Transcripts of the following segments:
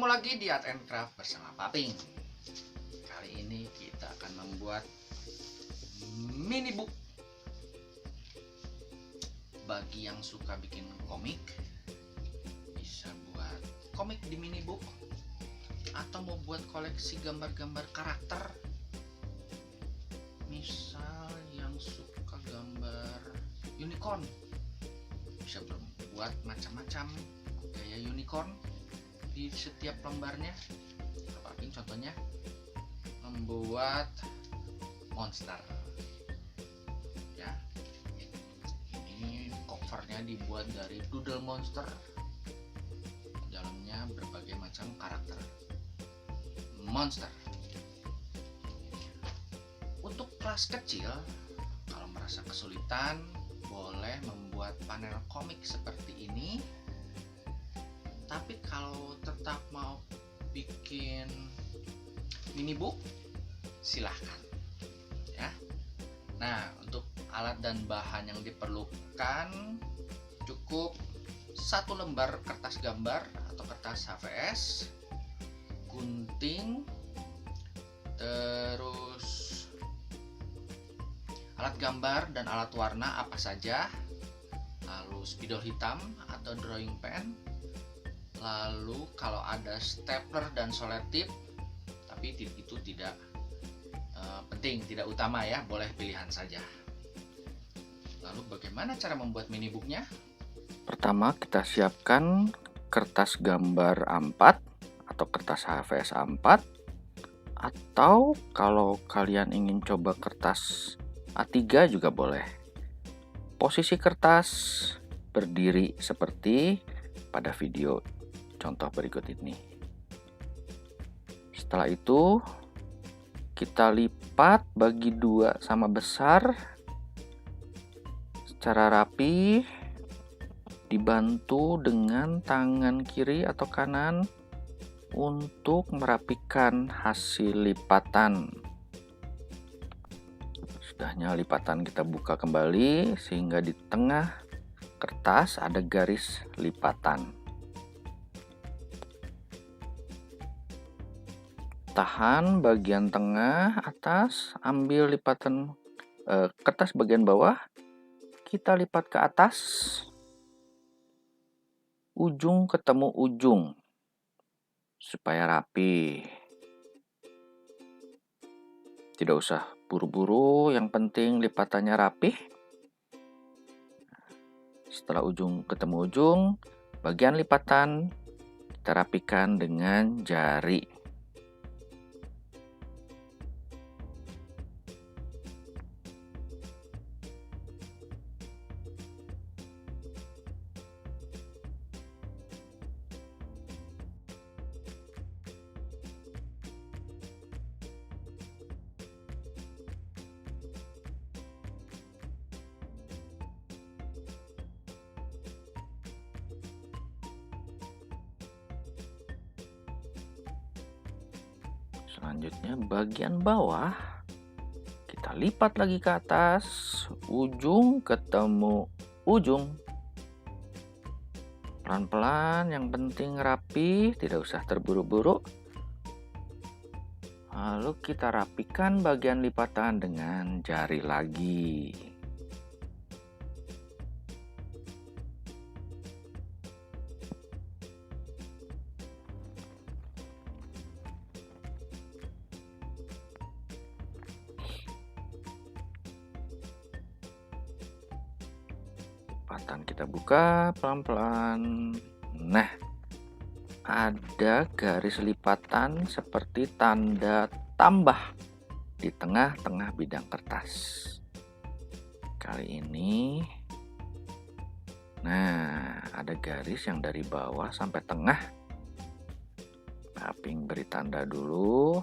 Ketemu lagi di Art and Craft bersama Paping. Kali ini kita akan membuat mini book. Bagi yang suka bikin komik, bisa buat komik di mini book, atau mau buat koleksi gambar-gambar karakter. Misal yang suka gambar unicorn, bisa buat macam-macam gaya unicorn di setiap lembarnya. Paping contohnya membuat monster ya. Ini covernya dibuat dari doodle monster, dalamnya berbagai macam karakter monster. Untuk kelas kecil, kalau merasa kesulitan, boleh membuat panel komik seperti ini. Tapi kalau tetap mau bikin mini book, silahkan ya. Nah, untuk alat dan bahan yang diperlukan cukup 1 lembar kertas gambar atau kertas HVS, gunting, terus alat gambar dan alat warna apa saja, lalu spidol hitam atau drawing pen. Lalu kalau ada stapler dan selotip, tapi itu tidak penting, tidak utama ya, boleh pilihan saja. Lalu bagaimana cara membuat mini booknya? Pertama, kita siapkan kertas gambar A4 atau kertas HVS A4, atau kalau kalian ingin coba kertas A3 juga boleh. Posisi kertas berdiri seperti pada video contoh berikut ini. Setelah itu kita lipat bagi 2 sama besar secara rapi, dibantu dengan tangan kiri atau kanan untuk merapikan hasil lipatan. Sudahnya lipatan kita buka kembali sehingga di tengah kertas ada garis lipatan. Tahan bagian tengah atas, ambil lipatan kertas bagian bawah, kita lipat ke atas, ujung ketemu ujung supaya rapi. Tidak usah buru-buru, yang penting lipatannya rapi. Setelah ujung ketemu ujung, bagian lipatan kita rapikan dengan jari. Selanjutnya bagian bawah kita lipat lagi ke atas, ujung ketemu ujung. Pelan-pelan, yang penting rapi, tidak usah terburu-buru. Lalu kita rapikan bagian lipatan dengan jari lagi. Lipatan kita buka pelan-pelan. Nah, ada garis lipatan seperti tanda tambah di tengah-tengah bidang kertas. Kali ini, nah, ada garis yang dari bawah sampai tengah. Paping beri tanda dulu.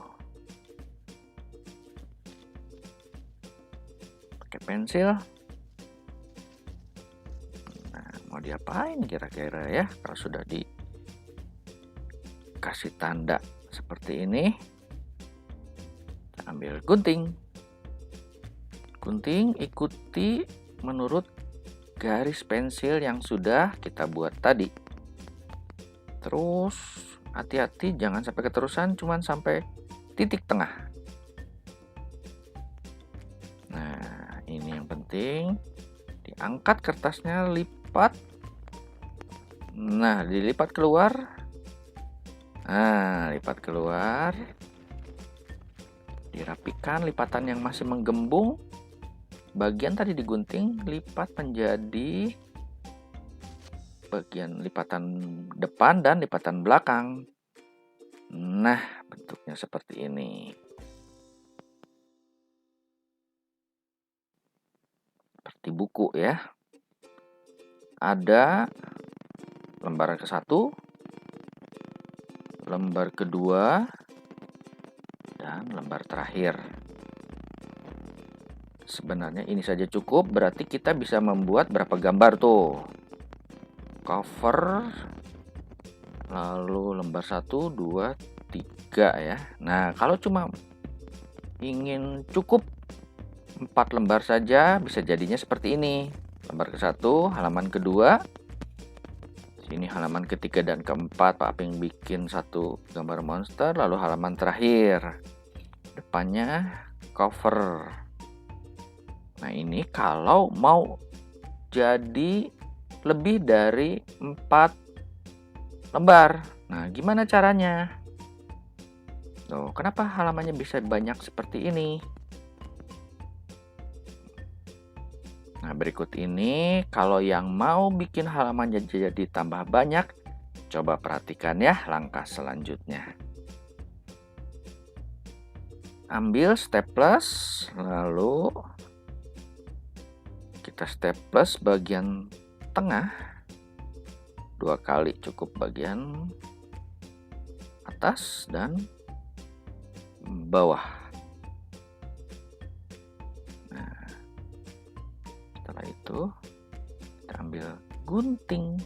Pakai pensil. Mau diapain kira-kira ya kalau sudah dikasih tanda seperti ini? Kita ambil gunting, ikuti menurut garis pensil yang sudah kita buat tadi. Terus Hati-hati jangan sampai keterusan, cuman sampai titik tengah. Nah, ini yang penting. Diangkat kertasnya, lipat. Nah, dilipat keluar. Nah, lipat keluar. Dirapikan lipatan yang masih menggembung. Bagian tadi digunting, lipat menjadi bagian lipatan depan dan lipatan belakang. Nah, bentuknya seperti ini. Seperti buku ya. Ada lembar ke-1, lembar kedua, dan lembar terakhir. Sebenarnya ini saja cukup, berarti kita bisa membuat berapa gambar tuh. Cover, lalu lembar 1, 2, 3 ya. Nah, kalau cuma ingin cukup 4 lembar saja, bisa jadinya seperti ini. Lembar ke-1, halaman kedua. Sini halaman ketiga dan keempat, Pak Aping bikin 1 gambar monster, lalu halaman terakhir. Depannya cover. Nah, ini kalau mau jadi lebih dari 4 lembar. Nah, gimana caranya? Tuh, kenapa halamannya bisa banyak seperti ini? Nah, berikut ini kalau yang mau bikin halamannya jadi tambah banyak, coba perhatikan ya langkah selanjutnya. Ambil staples, lalu kita staples bagian tengah 2 kali, cukup bagian atas dan bawah. Nah, setelah itu kita ambil gunting.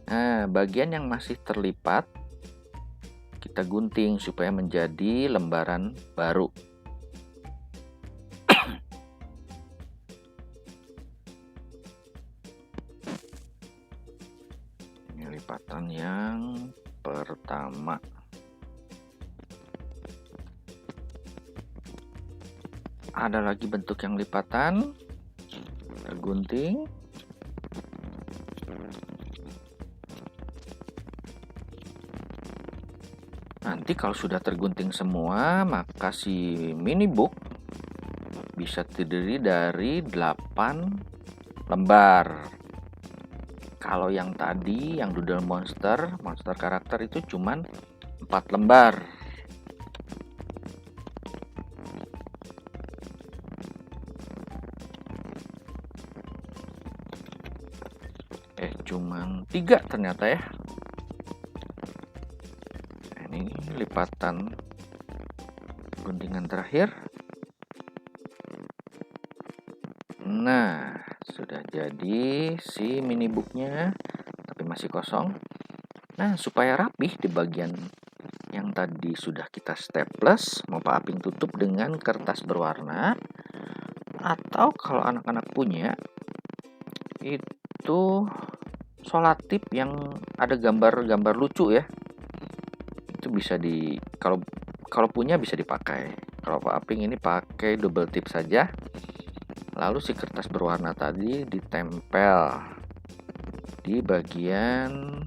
Nah, bagian yang masih terlipat kita gunting supaya menjadi lembaran baru. Ini lipatan yang pertama. Ada lagi bentuk yang lipatan. Kita gunting. Nanti kalau sudah tergunting semua, maka si mini book bisa terdiri dari 8 lembar. Kalau yang tadi, yang doodle monster karakter itu cuman 4 lembar. Cuman 3 ternyata ya. Ini lipatan guntingan terakhir. Nah, sudah jadi si mini booknya, tapi masih kosong. Nah, supaya rapih di bagian yang tadi sudah kita staples, mau Pak Aping tutup dengan kertas berwarna, atau kalau anak-anak punya itu solatip yang ada gambar-gambar lucu ya, itu bisa kalau punya bisa dipakai. Kalau Pak Aping ini pakai double tip saja, lalu si kertas berwarna tadi ditempel di bagian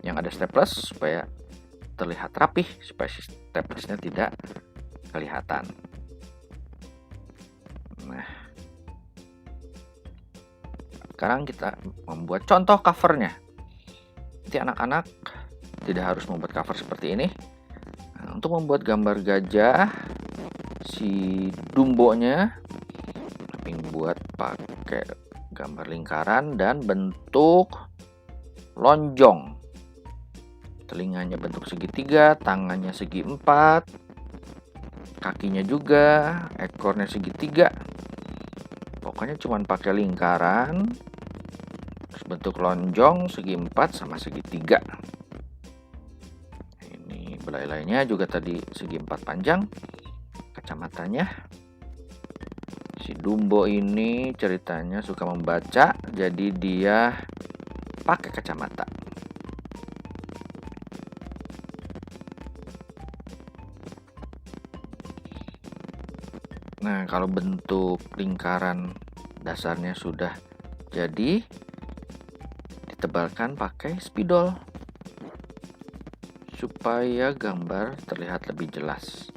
yang ada staples supaya terlihat rapih, supaya si staplesnya tidak kelihatan. Nah, sekarang kita membuat contoh covernya. Nanti anak-anak tidak harus membuat cover seperti ini. Nah, untuk membuat gambar gajah, si Dumbo-nya, Aping buat pakai gambar lingkaran dan bentuk lonjong. Telinganya bentuk segitiga, tangannya segi 4, kakinya juga, ekornya segitiga. Pokoknya cuma pakai lingkaran, terus bentuk lonjong segi 4 sama segitiga. Ini belai-belainya juga tadi segi 4 panjang. Kacamatanya, si Dumbo ini ceritanya suka membaca, jadi dia pakai kacamata. Nah, kalau bentuk lingkaran dasarnya sudah jadi, ditebalkan pakai spidol supaya gambar terlihat lebih jelas.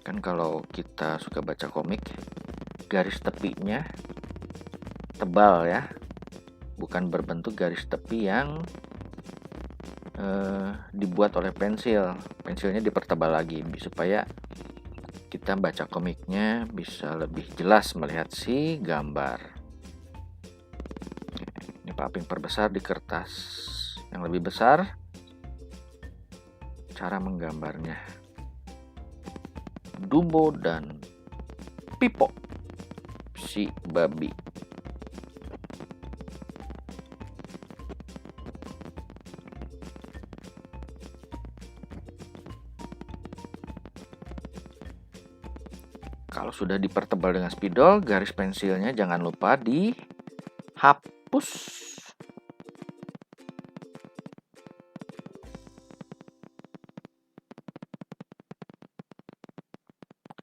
Kan kalau kita suka baca komik, garis tepinya tebal ya, bukan berbentuk garis tepi yang dibuat oleh pensil. Pensilnya dipertebal lagi supaya kita baca komiknya bisa lebih jelas melihat si gambar. Ini Pak perbesar di kertas yang lebih besar. Cara menggambarnya, Dumbo dan Pipo, si babi. Kalau sudah dipertebal dengan spidol, garis pensilnya jangan lupa dihapus.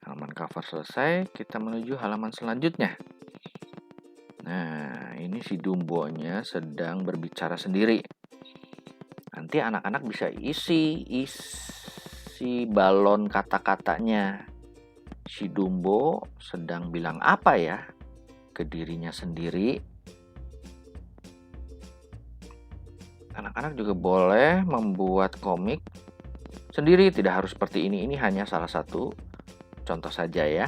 Halaman cover selesai, kita menuju halaman selanjutnya. Nah, ini si Dumbonya sedang berbicara sendiri. Nanti anak-anak bisa isi balon kata-katanya. Si Dumbo sedang bilang apa ya ke dirinya sendiri. Anak-anak juga boleh membuat komik sendiri, tidak harus seperti ini. Ini hanya salah satu contoh saja ya.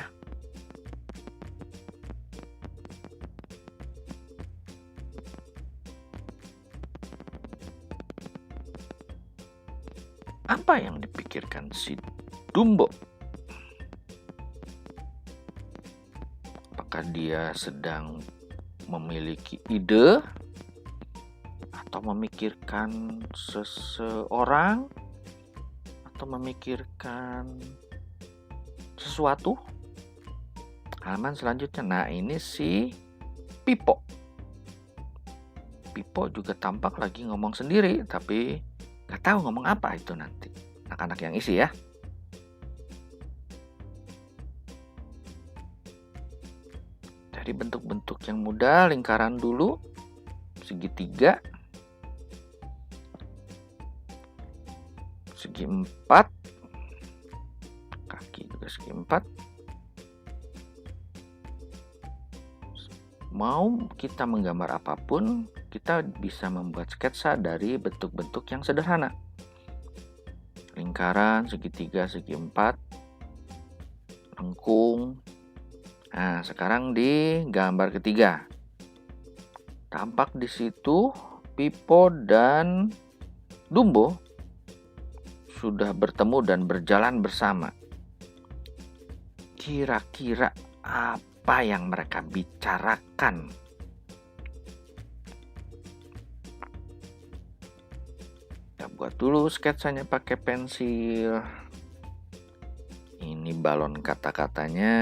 Apa yang dipikirkan si Dumbo? Apakah dia sedang memiliki ide atau memikirkan seseorang atau memikirkan sesuatu? Halaman selanjutnya. Nah, ini si Pipo. Pipo juga tampak lagi ngomong sendiri, tapi nggak tahu ngomong apa itu nanti. Anak-anak yang isi ya. Dari bentuk-bentuk yang mudah, lingkaran dulu, segitiga, segi 4, kaki juga segi 4. Mau kita menggambar apapun, kita bisa membuat sketsa dari bentuk-bentuk yang sederhana. Lingkaran, segitiga, segi 4, lengkung. Nah, sekarang di gambar ketiga. Tampak di situ Pipo dan Dumbo sudah bertemu dan berjalan bersama. Kira-kira apa yang mereka bicarakan? Kita buat dulu sketsanya pakai pensil. Ini balon kata-katanya.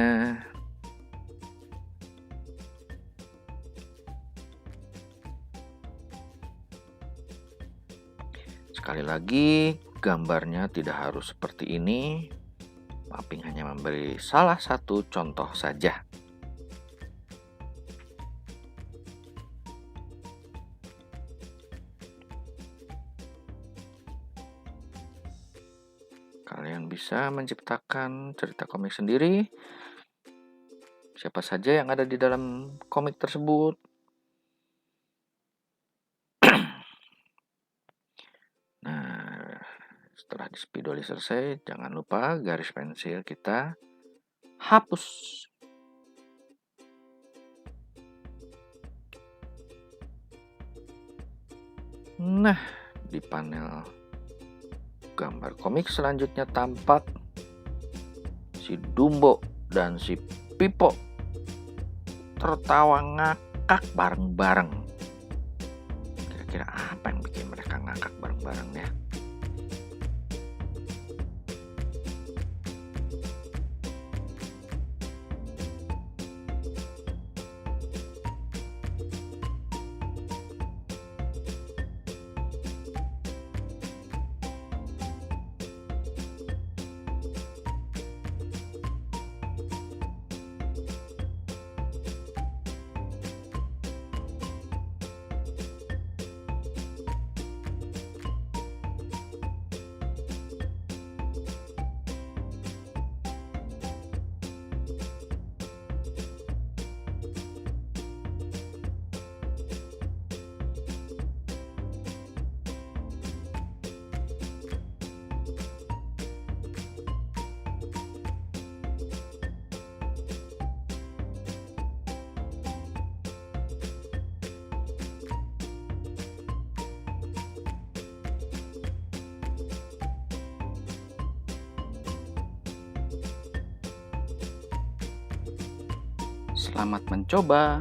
Sekali lagi, gambarnya tidak harus seperti ini. Paping hanya memberi salah satu contoh saja. Kalian bisa menciptakan cerita komik sendiri. Siapa saja yang ada di dalam komik tersebut. Nah, setelah dispidoli selesai, jangan lupa garis pensil kita hapus. Nah, di panel gambar komik selanjutnya tampak si Dumbo dan si Pipo tertawa ngakak bareng-bareng. Kira-kira apa yang bikin mereka ngakak bareng-bareng ya? Selamat mencoba.